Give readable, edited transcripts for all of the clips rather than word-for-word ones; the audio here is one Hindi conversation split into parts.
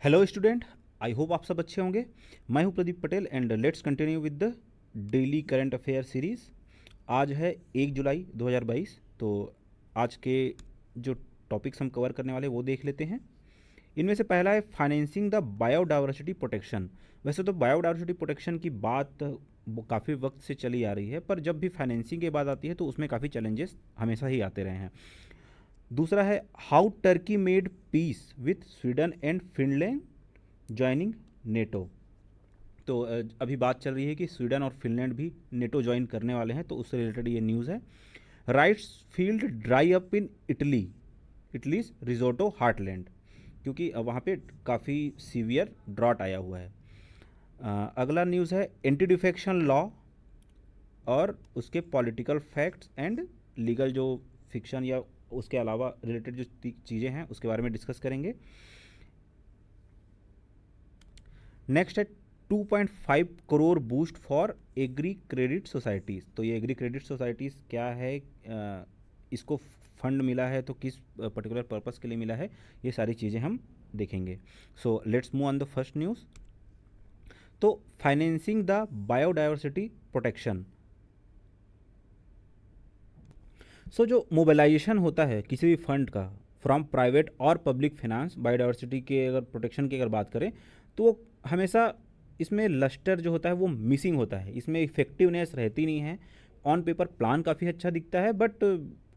हेलो स्टूडेंट, आई होप आप सब अच्छे होंगे। मैं हूं Pradeep Patel and let's continue with the daily current affair series. आज है 1 जुलाई 2022। तो आज के जो टॉपिक्स हम कवर करने वाले वो देख लेते हैं। इनमें से पहला है फाइनेंसिंग द बायोडाइवर्सिटी प्रोटेक्शन। वैसे तो बायोडाइवर्सिटी प्रोटेक्शन की बात वो काफ़ी वक्त से चली आ रही है, पर जब भी फाइनेंसिंग की बात आती है तो उसमें काफ़ी चैलेंजेस हमेशा ही आते रहे हैं। दूसरा है how Turkey made peace with Sweden and Finland joining NATO. तो अभी बात चल रही है कि स्वीडन और फिनलैंड भी नेटो ज्वाइन करने वाले हैं, तो उससे रिलेटेड ये न्यूज़ है। Rice fields dry up in Italy, Italy's risotto heartland, क्योंकि वहाँ पे काफ़ी सीवियर ड्रॉट आया हुआ है। अगला न्यूज़ है एंटी डिफेक्शन लॉ और उसके पॉलिटिकल फैक्ट्स एंड लीगल जो फिक्शन या उसके अलावा रिलेटेड जो चीज़ें हैं उसके बारे में डिस्कस करेंगे। नेक्स्ट है 2.5 crore boost for agri credit societies. तो ये एग्री क्रेडिट सोसाइटीज़ क्या है, इसको फंड मिला है तो किस पर्टिकुलर पर्पस के लिए मिला है, ये सारी चीज़ें हम देखेंगे। So let's move on the first news. तो फाइनेंसिंग द बायोडाइवर्सिटी प्रोटेक्शन। सो जो मोबिलाइजेशन होता है किसी भी फंड का फ्रॉम प्राइवेट और पब्लिक फाइनेंस बायोडाइवर्सिटी के अगर प्रोटेक्शन की अगर बात करें तो वो हमेशा इसमें लस्टर जो होता है वो मिसिंग होता है, इसमें इफ़ेक्टिवनेस रहती नहीं है। ऑन पेपर प्लान काफ़ी अच्छा दिखता है बट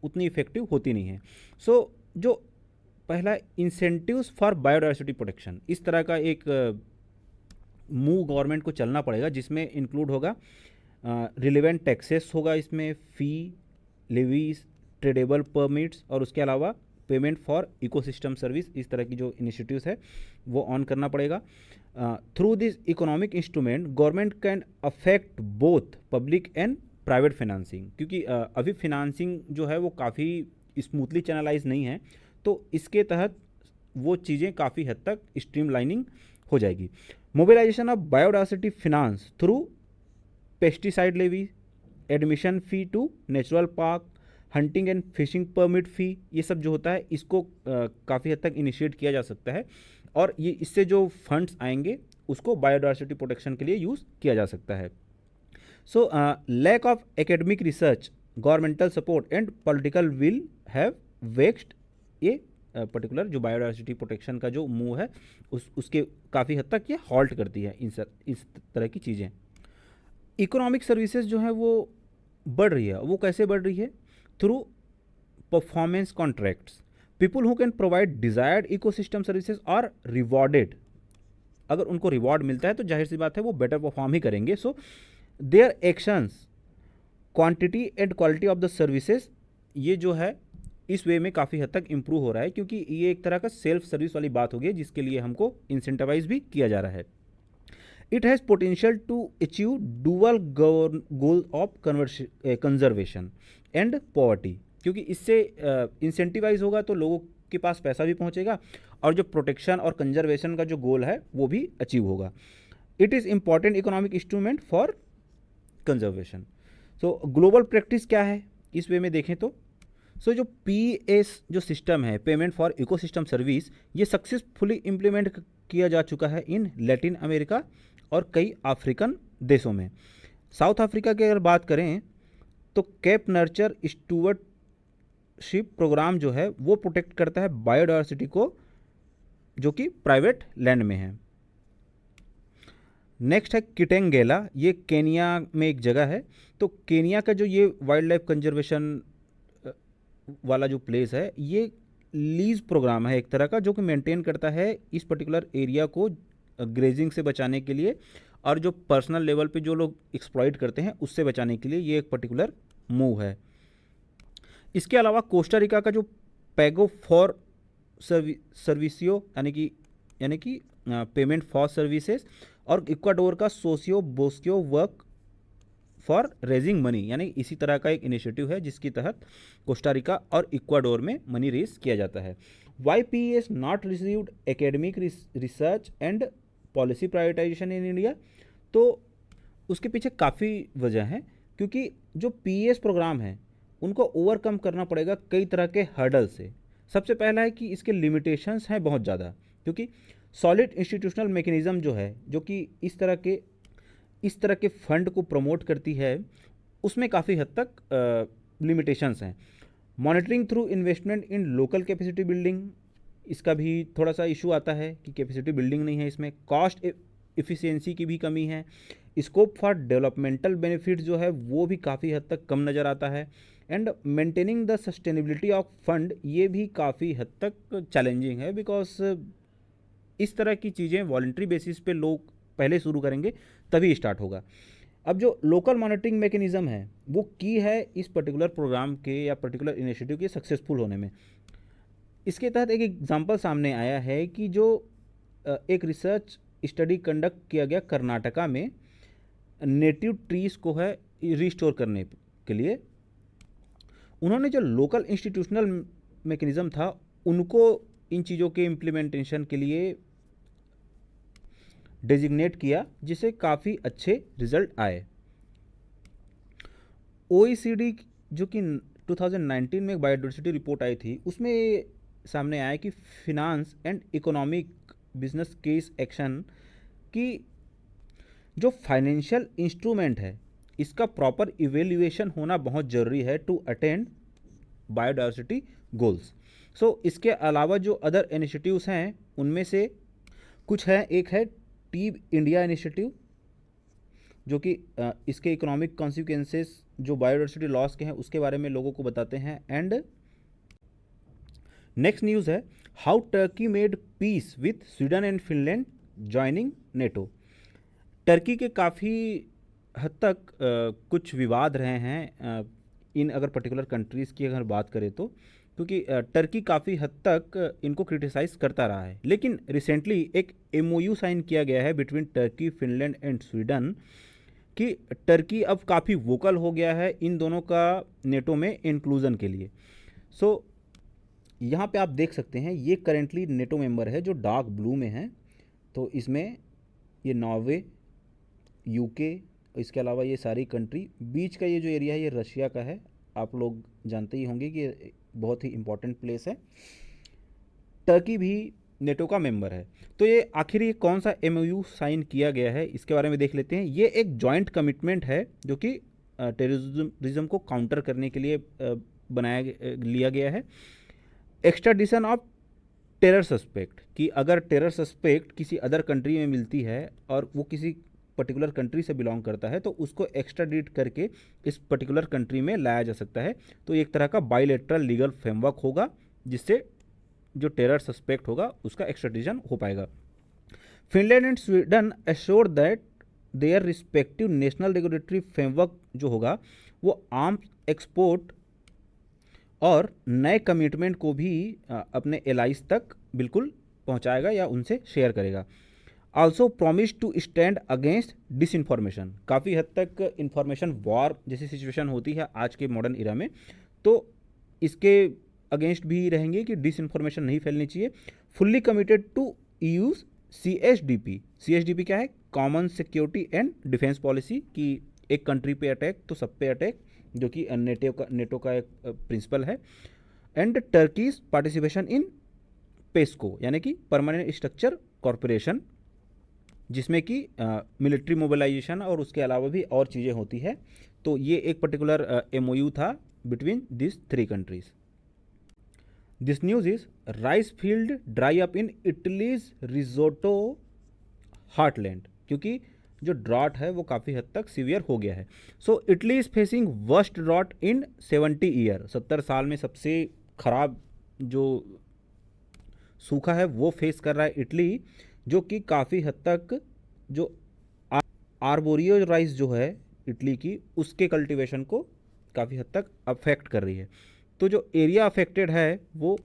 उतनी इफ़ेक्टिव होती नहीं है। सो जो पहला इंसेंटिव्स फॉर बायोडाइवर्सिटी प्रोटेक्शन, इस तरह का एक मूव गवर्नमेंट को चलना पड़ेगा जिसमें इंक्लूड होगा रिलेवेंट टैक्सेस होगा, इसमें फ़ी लेवीज ट्रेडेबल परमिट्स और उसके अलावा पेमेंट फॉर इकोसिस्टम सर्विस। इस तरह की जो इनिशिएटिव्स है वो ऑन करना पड़ेगा। Through this economic instrument government can affect both public and private financing, क्योंकि अभी फाइनेंसिंग जो है वो काफ़ी स्मूथली चैनलाइज नहीं है, तो इसके तहत वो चीज़ें काफ़ी हद तक स्ट्रीमलाइनिंग हो जाएगी। Mobilisation of biodiversity finance through pesticide levy, admission fee to natural park, hunting and fishing permit fee, ये सब जो होता है इसको काफ़ी हद तक इनिशिएट किया जा सकता है और ये इससे जो फंड्स आएंगे उसको बायोडाइवर्सिटी प्रोटेक्शन के लिए यूज़ किया जा सकता है। So lack of academic research, governmental support and political will have vexed ये पर्टिकुलर जो बायोडाइवर्सिटी प्रोटेक्शन का जो मूव है उसके काफ़ी हद तक ये हॉल्ट करती है इस तरह की चीज़ें। इकोनॉमिक सर्विसेज जो है वो बढ़ रही है, वो कैसे बढ़ रही है? Through performance contracts, people who can provide desired ecosystem services are rewarded. अगर उनको रिवॉर्ड मिलता है तो जाहिर सी बात है वो बेटर परफॉर्म ही करेंगे। So their actions quantity and quality of the services, ये जो है इस वे में काफ़ी हद तक इम्प्रूव हो रहा है, क्योंकि ये एक तरह का सेल्फ सर्विस वाली बात होगी जिसके लिए हमको इंसेंटिवाइज भी किया जा रहा है। It has potential to achieve dual goal of conservation and poverty, क्योंकि इससे इंसेंटिवाइज होगा तो लोगों के पास पैसा भी पहुंचेगा और जो प्रोटेक्शन और कंजर्वेशन का जो गोल है वो भी अचीव होगा। It is important economic instrument for conservation. So global practice क्या है इस वे में देखें तो जो PS जो सिस्टम है, पेमेंट फॉर इकोसिस्टम सर्विस, ये सक्सेसफुली इम्प्लीमेंट किया जा चुका है इन लैटिन अमेरिका और कई अफ्रीकन देशों में। साउथ अफ्रीका की अगर बात करें तो कैप नर्चर स्टूवर्डशिप प्रोग्राम जो है वो प्रोटेक्ट करता है बायोडाइवर्सिटी को जो कि प्राइवेट लैंड में है। नेक्स्ट है किटेंगेला, ये केनिया में एक जगह है। तो केनिया का जो ये वाइल्ड लाइफ कंजर्वेशन वाला जो प्लेस है ये लीज प्रोग्राम है एक तरह का, जो कि मेंटेन करता है इस पर्टिकुलर एरिया को ग्रेजिंग से बचाने के लिए और जो पर्सनल लेवल पे जो लोग एक्सप्लॉइट करते हैं उससे बचाने के लिए ये एक पर्टिकुलर मूव है। इसके अलावा कोस्टा रिका का जो पैगो फॉर सर्विसियो यानी कि पेमेंट फॉर सर्विसेज और इक्वाडोर का Socio Bosque work for raising money, यानी इसी तरह का एक इनिशिएटिव है जिसके तहत कोस्टा रिका और इक्वाडोर में मनी रेज किया जाता है। Why PES not received academic research and policy privatisation in India. तो उसके पीछे काफ़ी वजह है, क्योंकि जो PES प्रोग्राम है उनको ओवरकम करना पड़ेगा कई तरह के हर्डल से। सबसे पहला है कि इसके लिमिटेशंस हैं बहुत ज़्यादा, क्योंकि सॉलिड इंस्टीट्यूशनल मैकेनिज्म जो है, जो कि इस तरह के फंड को प्रमोट करती है, उसमें काफ़ी हद तक लिमिटेशंस हैं। मॉनिटरिंग थ्रू इन्वेस्टमेंट इन लोकल कैपेसिटी बिल्डिंग, इसका भी थोड़ा सा इशू आता है कि कैपेसिटी बिल्डिंग नहीं है इसमें। कॉस्ट इफ़िशियंसी की भी कमी है। स्कोप फॉर डेवलपमेंटल बेनिफिट जो है वो भी काफ़ी हद तक कम नज़र आता है। And maintaining the sustainability of fund, ये भी काफ़ी हद तक चैलेंजिंग है, बिकॉज इस तरह की चीज़ें वॉलंटरी बेसिस पे लोग पहले शुरू करेंगे तभी स्टार्ट होगा। अब जो लोकल मॉनिटरिंग मैकेनिज्म है वो की है इस पर्टिकुलर प्रोग्राम के या पर्टिकुलर इनिशिएटिव के सक्सेसफुल होने में। इसके तहत एक एग्जांपल सामने आया है कि जो एक रिसर्च स्टडी कंडक्ट किया गया कर्नाटका में नेटिव ट्रीज को है रिस्टोर करने के लिए। उन्होंने जो लोकल इंस्टीट्यूशनल मैकेनिज्म था उनको इन चीज़ों के इम्प्लीमेंटेशन के लिए डेजिग्नेट किया, जिससे काफ़ी अच्छे रिजल्ट आए। OECD जो कि 2019 में एक बायोडाइवर्सिटी रिपोर्ट आई थी, उसमें ये सामने आया कि finance and economic business case action की जो फाइनेंशियल इंस्ट्रूमेंट है इसका प्रॉपर इवेल्युएशन होना बहुत ज़रूरी है टू अटेंड बायोडाइवर्सिटी गोल्स। सो इसके अलावा जो अदर इनिशिएटिव्स हैं उनमें से कुछ है, एक है टीम इंडिया इनिशिएटिव, जो कि इसके इकोनॉमिक कॉन्सिक्वेंसेस जो बायोडाइवर्सिटी लॉस के हैं उसके बारे में लोगों को बताते हैं। एंड नेक्स्ट न्यूज़ है how Turkey made peace with Sweden and Finland joining NATO. Turkey के काफ़ी हद तक कुछ विवाद रहे हैं इन अगर पर्टिकुलर कंट्रीज़ की अगर बात करें तो, क्योंकि टर्की काफ़ी हद तक इनको क्रिटिसाइज़ करता रहा है। लेकिन रिसेंटली एक MOU साइन किया गया है between Turkey, Finland and Sweden कि टर्की अब काफ़ी वोकल हो गया है इन दोनों का नेटो में इंक्लूज़न के लिए। सो यहाँ पे आप देख सकते हैं ये करेंटली नेटो मेंबर है जो डार्क ब्लू में है। तो इसमें ये नॉर्वे, UK, इसके अलावा ये सारी कंट्री, बीच का ये जो एरिया है ये रशिया का है। आप लोग जानते ही होंगे कि ये बहुत ही इम्पोर्टेंट प्लेस है। टर्की भी नेटो का मेंबर है। तो ये आखिर ये कौन सा MOU साइन किया गया है इसके बारे में देख लेते हैं। ये एक जॉइंट कमिटमेंट है जो कि टेररिज्म को काउंटर करने के लिए लिया गया है। एक्स्ट्राडिशन ऑफ टेरर सस्पेक्ट, कि अगर टेरर सस्पेक्ट किसी अदर कंट्री में मिलती है और वो किसी पर्टिकुलर कंट्री से बिलोंग करता है तो उसको एक्स्ट्राडिट करके इस पर्टिकुलर कंट्री में लाया जा सकता है। तो एक तरह का बाइलेटरल लीगल फ्रेमवर्क होगा जिससे जो टेरर सस्पेक्ट होगा उसका एक्स्ट्राडिशन हो पाएगा। Finland and Sweden assure that their respective national regulatory framework जो होगा वो आर्म्स एक्सपोर्ट और नए कमिटमेंट को भी अपने एलाइज तक बिल्कुल पहुंचाएगा या उनसे शेयर करेगा। Also promise to stand against disinformation, काफ़ी हद तक इंफॉर्मेशन वॉर जैसी सिचुएशन होती है आज के मॉडर्न इरा में, तो इसके अगेंस्ट भी रहेंगे कि डिसइंफॉर्मेशन नहीं फैलनी चाहिए। Fully committed to use CSDP क्या है? Common security and defence policy, कि एक कंट्री पे अटैक तो सब पे अटैक, जो कि नेटो का एक प्रिंसिपल है। And Turkey's participation in PESCO यानी कि परमानेंट स्ट्रक्चर कॉरपोरेशन, जिसमें कि मिलिट्री मोबिलाइजेशन और उसके अलावा भी और चीज़ें होती है। तो ये एक पर्टिकुलर MOU था between this 3 countries. This news is rice field dry up in Italy's risotto heartland, क्योंकि जो ड्रॉट है वो काफ़ी हद तक सीवियर हो गया है। So Italy is facing worst drought in 70 year, 70 साल में सबसे खराब जो सूखा है वो फेस कर रहा है इटली, जो कि काफ़ी हद तक जो आर्बोरियो राइस जो है इटली की उसके कल्टीवेशन को काफ़ी हद तक अफेक्ट कर रही है। तो जो एरिया अफेक्टेड है वो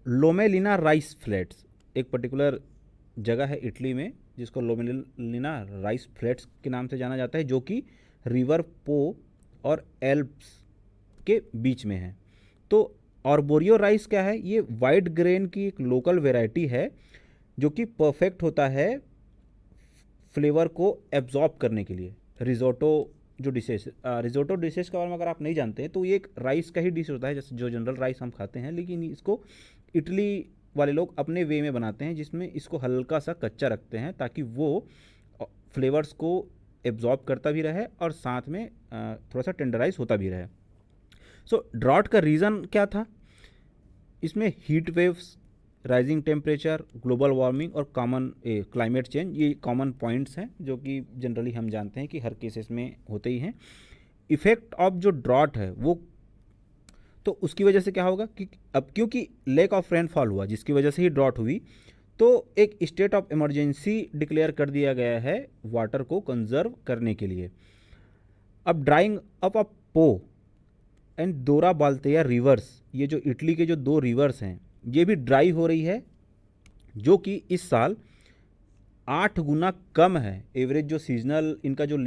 लोमेलिना राइस फ्लैट्स, एक पर्टिकुलर जगह है इटली में जिसको लोमेलिना राइस फ्लैट्स के नाम से जाना जाता है, जो कि रिवर पो और एल्प्स के बीच में है। तो आर्बोरियो राइस क्या है? ये वाइट ग्रेन की एक लोकल वेराइटी है जो कि परफेक्ट होता है फ्लेवर को एब्जॉर्ब करने के लिए। रिजोटो डिशेस के बारे में अगर आप नहीं जानते हैं तो ये एक राइस का ही डिश होता है जैसे जो जनरल राइस हम खाते हैं, लेकिन इसको इटली वाले लोग अपने वे में बनाते हैं, जिसमें इसको हल्का सा कच्चा रखते हैं ताकि वो फ्लेवर्स को एब्जॉर्ब करता भी रहे और साथ में थोड़ा सा टेंडराइज होता भी रहे। सो ड्रॉट का रीज़न क्या था? इसमें heat waves, rising temperature, global warming और कॉमन क्लाइमेट चेंज, ये कॉमन पॉइंट्स हैं जो कि जनरली हम जानते हैं कि हर केसेस में होते ही हैं। इफ़ेक्ट ऑफ जो ड्रॉट है वो, तो उसकी वजह से क्या होगा कि अब क्योंकि लेक ऑफ रेनफॉल हुआ जिसकी वजह से ही ड्रॉट हुई, तो एक स्टेट ऑफ इमरजेंसी डिक्लेयर कर दिया गया है वाटर को कंजर्व करने के लिए। अब ड्राइंग अप ऑफ पो एंड दोरा बाल्तेया रिवर्स, ये जो इटली के जो 2 रिवर्स हैं ये भी ड्राई हो रही है, जो कि इस साल 8 गुना कम है। एवरेज जो सीजनल इनका जो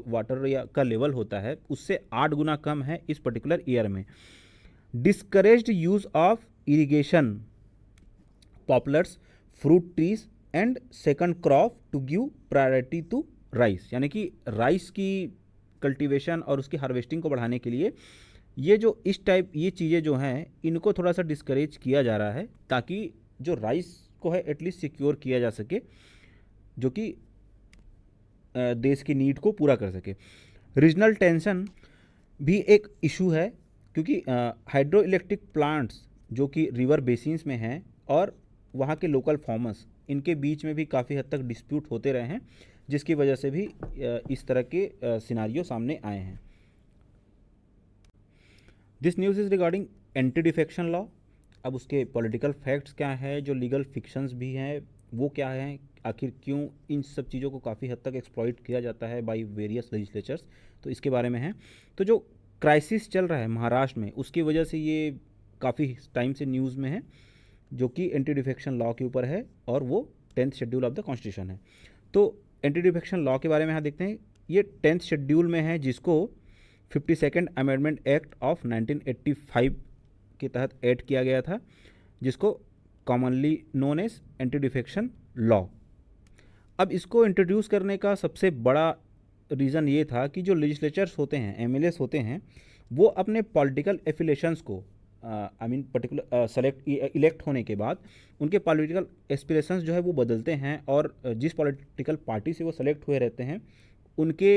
वाटर या का लेवल होता है उससे 8 गुना कम है इस पर्टिकुलर ईयर में। Discouraged use of irrigation, poplars, fruit trees and second crop to give priority to rice, यानी कि राइस की कल्टीवेशन और उसकी हार्वेस्टिंग को बढ़ाने के लिए ये जो इस टाइप ये चीज़ें जो हैं इनको थोड़ा सा डिस्करेज किया जा रहा है ताकि जो राइस को है एटलीस्ट सिक्योर किया जा सके, जो कि देश की नीड को पूरा कर सके। रीजनल टेंशन भी एक इशू है क्योंकि हाइड्रो इलेक्ट्रिक प्लांट्स जो कि रिवर बेसिन्स में हैं और वहाँ के लोकल फार्मर्स, इनके बीच में भी काफ़ी हद तक डिस्प्यूट होते रहे हैं, जिसकी वजह से भी इस तरह के सिनारियो सामने आए हैं। This news is regarding anti defection law. अब उसके पॉलिटिकल फैक्ट्स क्या है, जो लीगल फिक्शंस भी हैं वो क्या हैं, आखिर क्यों इन सब चीज़ों को काफ़ी हद तक एक्सप्लॉइट किया जाता है बाय वेरियस लेजिस्लेचर्स, तो इसके बारे में है। तो जो क्राइसिस चल रहा है महाराष्ट्र में, उसकी वजह से ये काफ़ी टाइम से न्यूज़ में है, जो कि एंटी डिफेक्शन लॉ के ऊपर है और वो 10th schedule of the constitution है। तो एंटी डिफेक्शन लॉ के बारे में यहाँ देखते हैं। ये 10th शेड्यूल में है, जिसको 52nd अमेंडमेंट एक्ट ऑफ 1985 के तहत ऐड किया गया था, जिसको commonly known as anti defection law. अब इसको इंट्रोड्यूस करने का सबसे बड़ा रीज़न ये था कि जो लेजिस्लेचर्स होते हैं, एमएलएस होते हैं, वो अपने पॉलिटिकल एफिलेशंस को पर्टिकुलर सेलेक्ट इलेक्ट होने के बाद उनके पॉलिटिकल एस्पिरेशंस जो है वो बदलते हैं और जिस पॉलिटिकल पार्टी से वो सेलेक्ट हुए रहते हैं उनके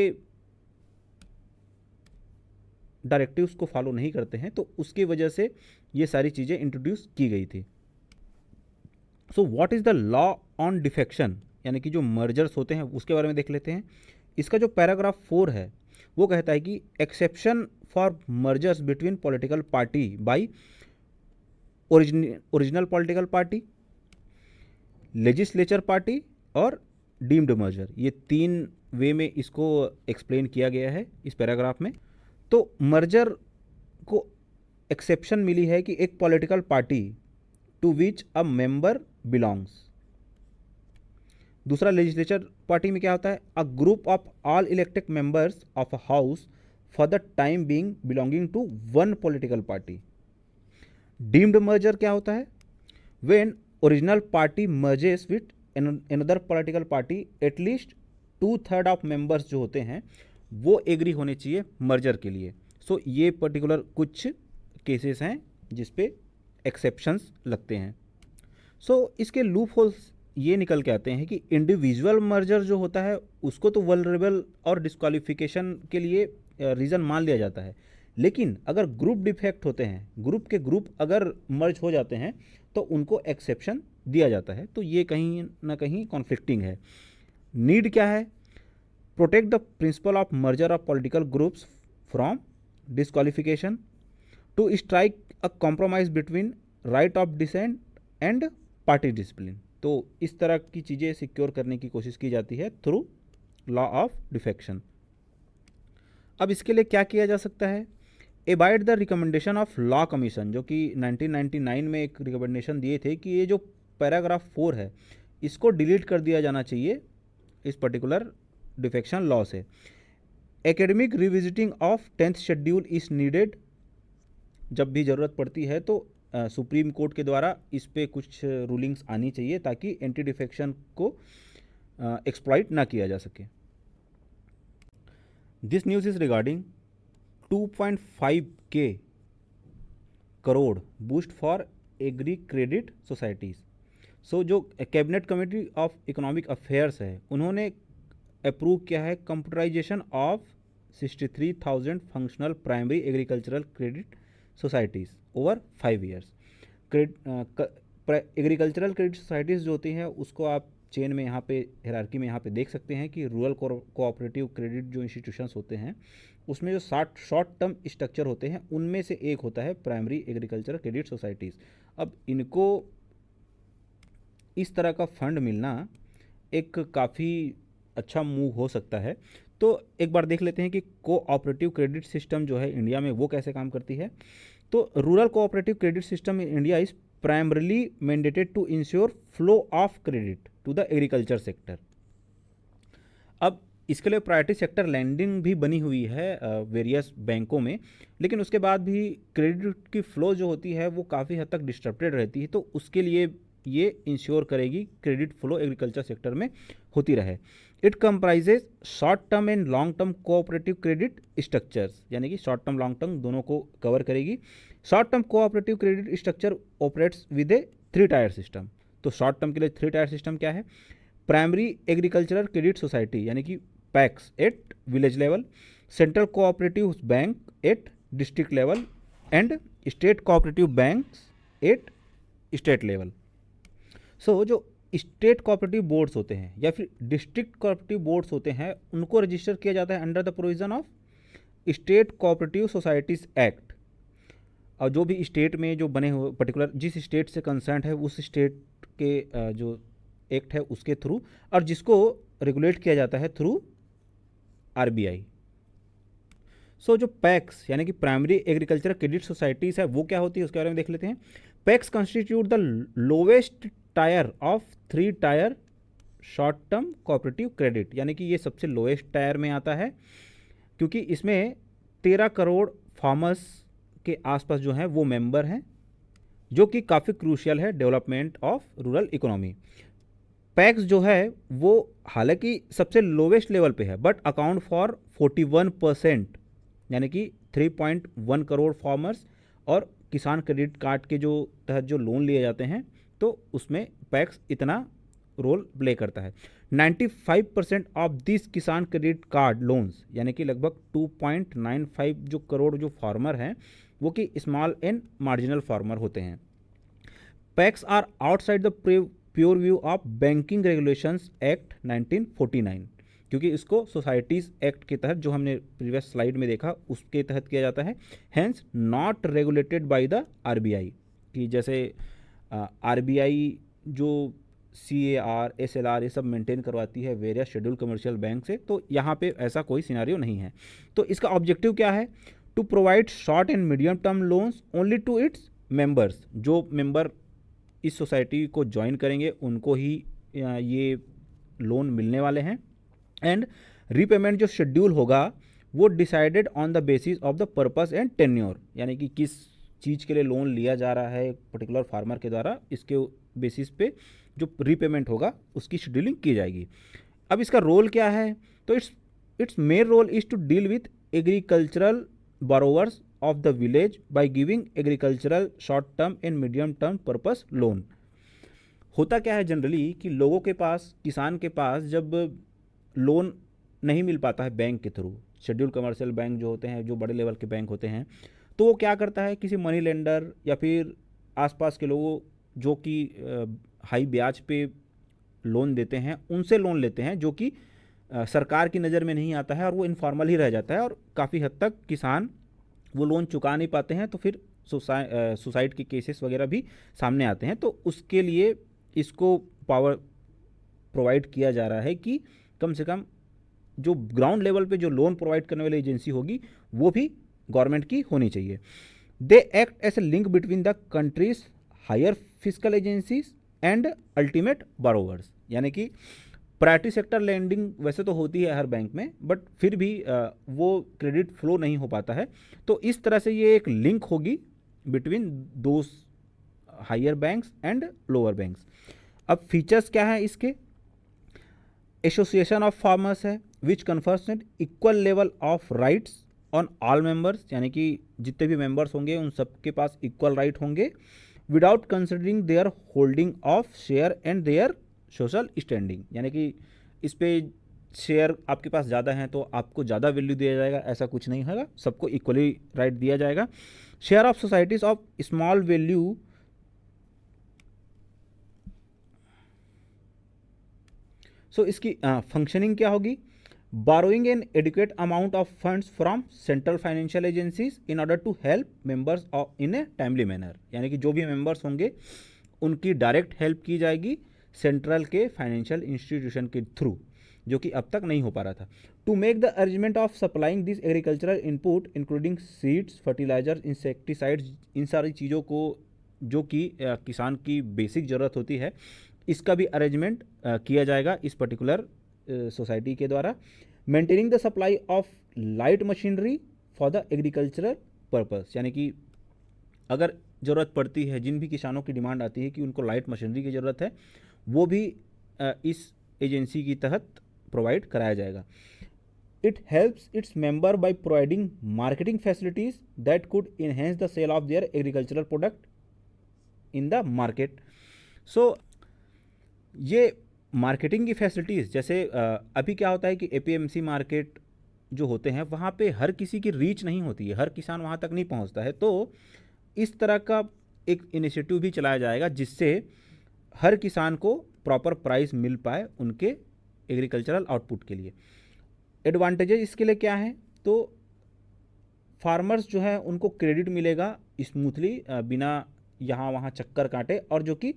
डायरेक्टिव्स को फॉलो नहीं करते हैं, तो उसकी वजह से ये सारी चीज़ें इंट्रोड्यूस की गई थी। So what is the law on defection, यानी कि जो मर्जर्स होते हैं उसके बारे में देख लेते हैं। इसका जो पैराग्राफ 4 है वो कहता है कि exception for mergers between political party by original political party, legislature party और डीम्ड मर्जर, ये 3 वे में इसको एक्सप्लेन किया गया है इस पैराग्राफ में। तो मर्जर को एक्सेप्शन मिली है कि एक political party to which a member belongs. दूसरा, लेजिस्लेचर पार्टी में क्या होता है, a group of all elected members of a house for the time being belonging to one political party. Deemed merger क्या होता है, when original party merges with another political party, at least 2/3 of members जो होते हैं वो एग्री होने चाहिए मर्जर के लिए। सो ये पर्टिकुलर कुछ केसेस हैं जिस पे एक्सेप्शंस लगते हैं। सो इसके लूप होल्स ये निकल के आते हैं कि इंडिविजुअल मर्जर जो होता है उसको तो वल्नरेबल और डिस्क्वालिफिकेशन के लिए रीज़न मान लिया जाता है, लेकिन अगर ग्रुप डिफेक्ट होते हैं, ग्रुप के ग्रुप अगर मर्ज हो जाते हैं तो उनको एक्सेप्शन दिया जाता है। तो ये कहीं ना कहीं कॉन्फ्लिक्टिंग है। नीड क्या है, protect the principle of merger of political groups from disqualification, to strike a compromise between right of dissent and party discipline. तो इस तरह की चीज़ें सिक्योर करने की कोशिश की जाती है थ्रू लॉ ऑफ डिफेक्शन। अब इसके लिए क्या किया जा सकता है, abide the recommendation of law commission, जो कि 1999 में एक रिकमेंडेशन दिए थे कि ये जो पैराग्राफ 4 है इसको डिलीट कर दिया जाना चाहिए इस पर्टिकुलर डिफेक्शन लॉ से। Academic revisiting of 10th schedule is needed, जब भी ज़रूरत पड़ती है तो सुप्रीम कोर्ट के द्वारा इस पे कुछ रूलिंग्स आनी चाहिए ताकि एंटी डिफेक्शन को एक्सप्लॉइट ना किया जा सके। This news is regarding 2.5 crore boost for agri credit societies. So जो cabinet committee of economic affairs है, उन्होंने अप्रूव किया है computerisation of 63,000 functional primary agricultural credit societies over 5 years. Agricultural credit societies जो होती हैं उसको आप चेन में यहाँ पे हायरार्की में यहाँ पे देख सकते हैं कि रूरल कोऑपरेटिव क्रेडिट जो इंस्टीट्यूशंस होते हैं उसमें जो शॉर्ट टर्म स्ट्रक्चर होते हैं उनमें से एक होता है प्राइमरी एग्रीकल्चरल क्रेडिट सोसाइटीज़। अब इनको इस तरह का फंड मिलना एक काफ़ी अच्छा मूव हो सकता है। तो एक बार देख लेते हैं कि कोऑपरेटिव क्रेडिट सिस्टम जो है इंडिया में वो कैसे काम करती है। तो rural cooperative credit system in India is primarily mandated to ensure flow of credit to the agriculture sector. अब इसके लिए प्रायोरिटी सेक्टर लैंडिंग भी बनी हुई है वेरियस बैंकों में, लेकिन उसके बाद भी क्रेडिट की फ़्लो जो होती है वो काफ़ी हद तक डिस्टर्बेड रहती है। तो उसके लिए ये इंश्योर करेगी क्रेडिट फ्लो एग्रीकल्चर सेक्टर में होती रहे। It comprises short term and long term cooperative credit structures, यानी कि शॉर्ट टर्म लॉन्ग टर्म दोनों को कवर करेगी। Short term cooperative credit structure operates with A 3 tier system. तो शॉर्ट टर्म के लिए 3 टायर सिस्टम क्या है? प्राइमरी एग्रीकल्चरल क्रेडिट सोसाइटी यानी कि PACS at village level, central cooperative bank at district level and state cooperative banks at state level. So जो स्टेट कोऑपरेटिव बोर्ड्स होते हैं या फिर डिस्ट्रिक्ट कोऑपरेटिव बोर्ड्स होते हैं उनको रजिस्टर किया जाता है under the provision of state cooperative societies act. और जो भी स्टेट में जो बने हुए पर्टिकुलर जिस स्टेट से कंसर्न है उस स्टेट के जो एक्ट है उसके थ्रू, और जिसको रेगुलेट किया जाता है थ्रू आरबीआई। सो जो पैक्स यानी कि प्राइमरी एग्रीकल्चर क्रेडिट सोसाइटीज़ है वो क्या होती है उसके बारे में देख लेते हैं। PACS constitute the lowest tyre of 3 tyre short term cooperative credit, यानी कि ये सबसे लोएस्ट टायर में आता है क्योंकि इसमें 13 करोड़ फार्मर्स के आसपास जो हैं वो मेंबर हैं, जो कि काफ़ी क्रूशियल है development of rural economy. PACS जो है वो हालांकि सबसे लोवेस्ट लेवल पे है बट अकाउंट फॉर 41%, यानी कि 3.1 करोड़ फार्मर्स और किसान क्रेडिट कार्ड के जो तहत जो लोन लिए जाते हैं तो उसमें पैक्स इतना रोल प्ले करता है। 95% ऑफ दिस किसान क्रेडिट कार्ड लोन्स, यानी कि लगभग 2.95 जो करोड़ जो फार्मर हैं वो कि स्मॉल एंड मार्जिनल फार्मर होते हैं। PACS are outside the purview of banking regulations act 1949, क्योंकि इसको सोसाइटीज़ एक्ट के तहत जो हमने प्रीवियस स्लाइड में देखा उसके तहत किया जाता है। Hence not regulated by the RBI, कि जैसे आरबीआई जो CAR SLR ये सब मेंटेन करवाती है वेरियस शेड्यूल कमर्शियल बैंक से, तो यहाँ पे ऐसा कोई सिनारियो नहीं है। तो इसका ऑब्जेक्टिव क्या है? To provide short and medium term loans only to its members. जो मेंबर इस सोसाइटी को ज्वाइन करेंगे उनको ही ये लोन मिलने वाले हैं। एंड रीपेमेंट जो शेड्यूल होगा वो decided on the basis of the purpose and tenure, यानी कि किस चीज़ के लिए लोन लिया जा रहा है पर्टिकुलर फार्मर के द्वारा, इसके बेसिस पे जो रीपेमेंट होगा उसकी शेड्यूलिंग की जाएगी। अब इसका रोल क्या है? तो its main role is to deal with agricultural borrowers of the village by giving agricultural short term and medium term purpose loan. होता क्या है जनरली कि लोगों के पास, किसान के पास जब लोन नहीं मिल पाता है बैंक के थ्रू, शेड्यूल कमर्शियल बैंक जो होते हैं, जो बड़े लेवल के बैंक होते हैं, तो वो क्या करता है किसी मनी लेंडर या फिर आसपास के लोगों जो कि हाई ब्याज पे लोन देते हैं उनसे लोन लेते हैं, जो कि सरकार की नज़र में नहीं आता है और वो इनफॉर्मल ही रह जाता है और काफ़ी हद तक किसान वो लोन चुका नहीं पाते हैं, तो फिर सुसाइड के केसेस वगैरह भी सामने आते हैं। तो उसके लिए इसको पावर प्रोवाइड किया जा रहा है कि कम से कम जो ग्राउंड लेवल पे जो लोन प्रोवाइड करने वाली एजेंसी होगी वो भी गवर्नमेंट की होनी चाहिए। They act as a link between the country's higher fiscal agencies and ultimate borrowers, यानी कि प्रायोरिटी सेक्टर लैंडिंग वैसे तो होती है हर बैंक में, बट फिर भी वो क्रेडिट फ्लो नहीं हो पाता है। तो इस तरह से ये एक लिंक होगी between those higher banks and lower banks. अब फीचर्स क्या है इसके? एसोसिएशन ऑफ फार्मर्स है which confers an equal level of rights on all members, यानी कि जितने भी मेंबर्स होंगे उन सबके पास इक्वल राइट होंगे। Without considering their holding of share and their social standing, यानी कि इस पे शेयर आपके पास ज़्यादा हैं तो आपको ज़्यादा वैल्यू दिया जाएगा, ऐसा कुछ नहीं होगा, सबको इक्वली राइट दिया जाएगा। Share of societies of small value, so इसकी फंक्शनिंग क्या होगी? borrowing an adequate amount of funds from central financial agencies in order to help members of in a timely manner, यानी कि जो भी मेंबर्स होंगे उनकी डायरेक्ट हेल्प की जाएगी सेंट्रल के फाइनेंशियल इंस्टीट्यूशन के थ्रू, जो कि अब तक नहीं हो पा रहा था। To make the arrangement of supplying this agricultural input including seeds, fertiliser, insecticides, इन सारी चीज़ों को जो कि किसान की बेसिक ज़रूरत होती है, इसका भी अरेंजमेंट किया जाएगा इस पर्टिकुलर सोसाइटी के द्वारा। Maintaining the supply of light machinery for the agricultural purpose, यानी कि अगर ज़रूरत पड़ती है, जिन भी किसानों की डिमांड आती है कि उनको लाइट मशीनरी की ज़रूरत है, वो भी इस एजेंसी की तहत प्रोवाइड कराया जाएगा। It helps its member by providing marketing facilities that could enhance the sale of their agricultural product in the market. So ये मार्केटिंग की फैसिलिटीज़, जैसे अभी क्या होता है कि एपीएमसी मार्केट जो होते हैं वहाँ पे हर किसी की रीच नहीं होती है, हर किसान वहाँ तक नहीं पहुँचता है, तो इस तरह का एक इनिशिएटिव भी चलाया जाएगा जिससे हर किसान को प्रॉपर प्राइस मिल पाए उनके एग्रीकल्चरल आउटपुट के लिए। एडवांटेजेस इसके लिए क्या है? तो फार्मर्स जो है उनको क्रेडिट मिलेगा स्मूथली, बिना यहाँ वहाँ चक्कर काटे, और जो कि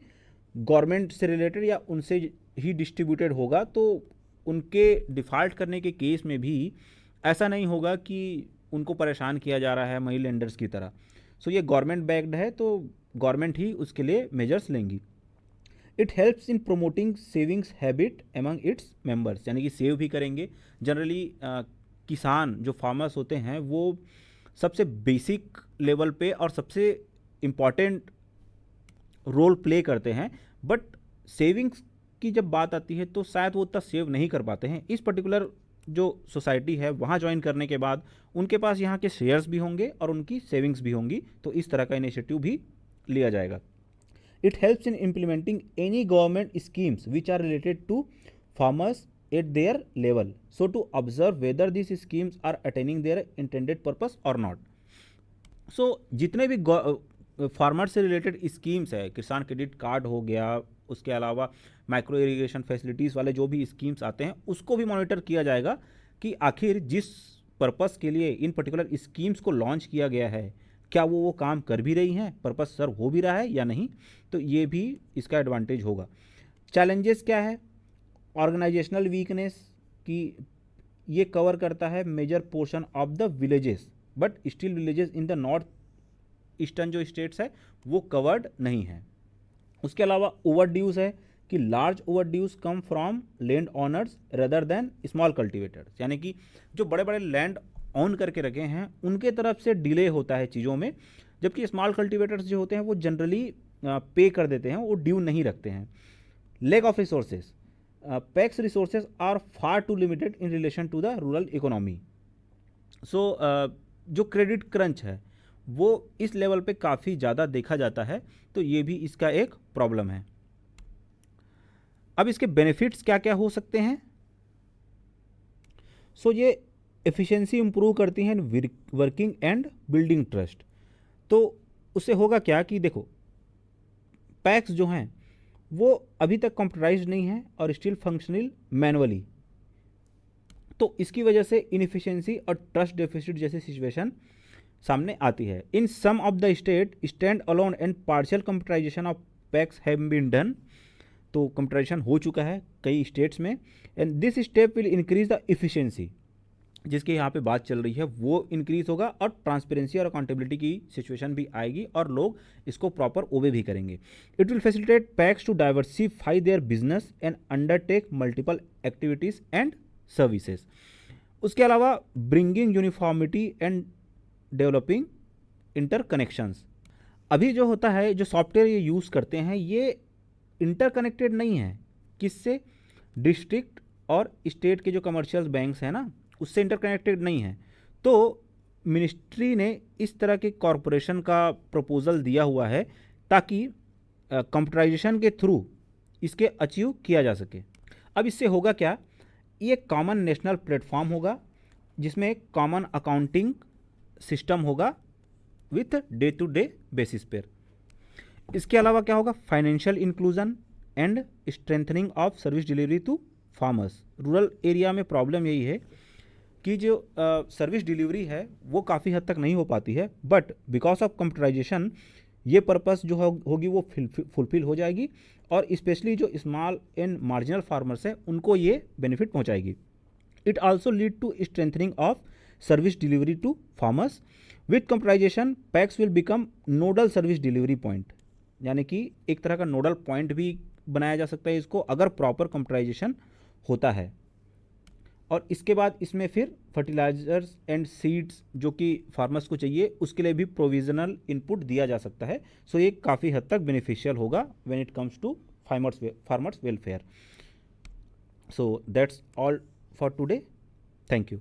गवर्नमेंट से रिलेटेड या उनसे ही डिस्ट्रीब्यूटेड होगा, तो उनके डिफ़ॉल्ट करने के केस में भी ऐसा नहीं होगा कि उनको परेशान किया जा रहा है मनी लेंडर्स की तरह। सो ये गवर्नमेंट बैक्ड है, तो गवर्नमेंट ही उसके लिए मेजर्स लेंगी। It helps in promoting savings habit among its members, यानी कि सेव भी करेंगे। जनरली किसान जो फार्मर्स होते हैं वो सबसे बेसिक लेवल पे और सबसे इम्पॉर्टेंट रोल प्ले करते हैं, बट सेविंग्स की जब बात आती है तो शायद वो उतना सेव नहीं कर पाते हैं। इस पर्टिकुलर जो सोसाइटी है वहाँ ज्वाइन करने के बाद उनके पास यहाँ के शेयर्स भी होंगे और उनकी सेविंग्स भी होंगी, तो इस तरह का इनिशिएटिव भी लिया जाएगा। It helps in implementing any government schemes which are related to farmers at their level, so to observe whether this schemes are attaining their intended purpose और नॉट। सो जितने भी फार्मर से रिलेटेड स्कीम्स है, किसान क्रेडिट कार्ड हो गया, उसके अलावा माइक्रो इरिगेशन फैसिलिटीज़ वाले जो भी स्कीम्स आते हैं उसको भी मॉनिटर किया जाएगा कि आखिर जिस पर्पस के लिए इन पर्टिकुलर स्कीम्स को लॉन्च किया गया है क्या वो काम कर भी रही हैं, पर्पस सर्व हो भी रहा है या नहीं, तो ये भी इसका एडवांटेज होगा। चैलेंजेस क्या है? ऑर्गेनाइजेशनल वीकनेस की ये कवर करता है major portion of the villages, but still villages in the north eastern जो स्टेट्स है वो कवर्ड नहीं है। उसके अलावा ओवर ड्यूज है कि large overdues come from land owners rather than small cultivators, यानी कि जो बड़े बड़े लैंड ऑन करके रखे हैं उनके तरफ से डिले होता है चीज़ों में, जबकि स्मॉल कल्टिवेटर्स जो होते हैं वो जनरली पे कर देते हैं, वो ड्यू नहीं रखते हैं। Lack of resources, PACS resources are far too limited in relation to the rural economy. So जो क्रेडिट क्रंच है वो इस लेवल पे काफ़ी ज़्यादा देखा जाता है, तो ये भी इसका एक प्रॉब्लम है। अब इसके बेनिफिट्स क्या क्या हो सकते हैं? सो ये एफिशिएंसी इंप्रूव करती हैं, वर्किंग एंड बिल्डिंग ट्रस्ट। तो उससे होगा क्या कि देखो पैक्स जो हैं वो अभी तक कंप्यूटराइज्ड नहीं है और स्टिल फंक्शनल मैनुअली, तो इसकी वजह से इनएफिशिएंसी और ट्रस्ट डेफिसिट जैसी सिचुएशन सामने आती है। In some of the state stand alone and partial computerisation of PACS have been done, तो कंप्यूटराइजेशन हो चुका है कई स्टेट्स में, and this step will increase the efficiency, जिसकी यहाँ पे बात चल रही है वो इंक्रीज होगा और ट्रांसपेरेंसी और अकाउंटेबिलिटी की सिचुएशन भी आएगी और लोग इसको प्रॉपर ओबे भी करेंगे। It will facilitate PACS to diversify their business and undertake multiple activities and services. उसके अलावा bringing uniformity and developing interconnections. अभी जो होता है, जो सॉफ्टवेयर ये यूज़ करते हैं ये इंटरकनेक्टेड नहीं है, किससे? डिस्ट्रिक्ट और स्टेट के जो कमर्शियल बैंक्स हैं ना उससे इंटरकनेक्टेड नहीं है। तो मिनिस्ट्री ने इस तरह के कॉरपोरेशन का प्रपोजल दिया हुआ है ताकि कंप्यूटराइजेशन के थ्रू इसके अचीव किया जा सके। अब इससे होगा क्या, ये कॉमन नेशनल प्लेटफॉर्म होगा जिसमें कॉमन अकाउंटिंग सिस्टम होगा with day to day basis पर। इसके अलावा क्या होगा, financial inclusion and strengthening of service delivery to farmers. Rural area में प्रॉब्लम यही है कि जो सर्विस डिलीवरी है वो काफ़ी हद तक नहीं हो पाती है, बट बिकॉज ऑफ कंप्यूटराइजेशन ये पर्पस जो होगी वो फुलफिल हो जाएगी, और स्पेशली जो स्मॉल एंड मार्जिनल फार्मर्स हैं उनको ये बेनिफिट पहुंचाएगी। It also lead to strengthening of service delivery to farmers. With computerisation PACS will become nodal service delivery point, यानी कि एक तरह का नोडल पॉइंट भी बनाया जा सकता है इसको अगर प्रॉपर कंप्यूटराइजेशन होता है। और इसके बाद इसमें फिर फर्टिलाइजर्स एंड सीड्स जो कि फार्मर्स को चाहिए उसके लिए भी प्रोविजनल इनपुट दिया जा सकता है। सो ये काफ़ी हद तक बेनिफिशियल होगा when it comes to farmers welfare. So that's all for today. Thank you.